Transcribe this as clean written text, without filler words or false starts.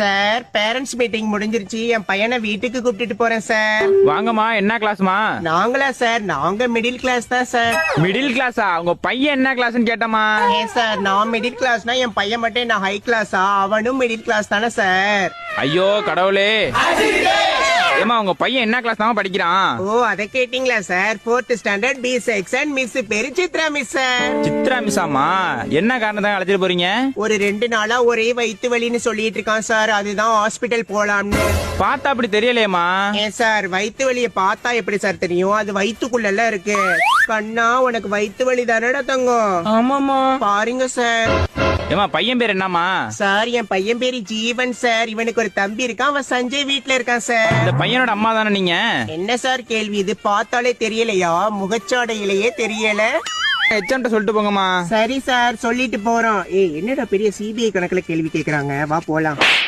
Sir parents meeting முடிஞ்சிருச்சு, என் பையனை வீட்டுக்கு கூப்பிட்டுட்டு போறேன் சார். வாங்கம்மா, என்ன கிளாஸ்மா? நாங்களா சார்? நாங்க மிடில் கிளாஸ் தான் சார். மிடில் கிளாஸா? உங்க பையன் என்ன கிளாஸ்னு கேட்டமா? ஏன் சார், நான் மிடில் கிளாஸ்னா என் பையன் மட்டும் என்ன ஹை கிளாஸா? அவனும் மிடில் கிளாஸ் தானே சார். ஐயோ கடவுளே. ஏமா உங்க பையன் என்ன கிளாஸ் தான் படிக்கிறான்? ஓ, அதை கேட்டீங்களா sir? 4th standard B section. Miss பேரு சித்ரா மிஸ் சார். சித்ரா மிஸ்ஸாமா? என்ன காரணத்தான் அழைச்சிட்டு போறீங்க? ஒரு 2 நாளா ஒரே வயித்து வலின்னு சொல்லிட்டு இருக்கான் சார், அதுதான் ஹாஸ்பிட்டல் போலாம்னு. பார்த்தா அப்படி தெரியலையேமா. ஏன் சார், வயித்து வலிய பார்த்தா எப்படி சார் தெரியும்? அது வயித்துக்குள்ள இருக்கு. கண்ணா, உனக்கு வயித்து வலி தானடா தங்கம்? ஆமாமா. பாருங்க சார். ஏமா பையன் பேர் என்னமா? சார், என் பையன் பேரு ஜீவன் சார். இவனுக்கு ஒரு தம்பி இருக்கான், அவன் சஞ்சய் வீட்ல இருக்கான் சார். இந்த பையனோட அம்மா தானே நீங்க? என்ன சார் கேள்வி இது? பார்த்தாலே தெரியலையா? முகச்சாடையிலேயே தெரியல. எச்எம்ட்ட சொல்லிட்டு போங்கம்மா. சரி சார், சொல்லிட்டு போறோம். என்னடா பெரிய சிபிஐ கணக்குல கேள்வி கேக்குறாங்க, வா போலாம்.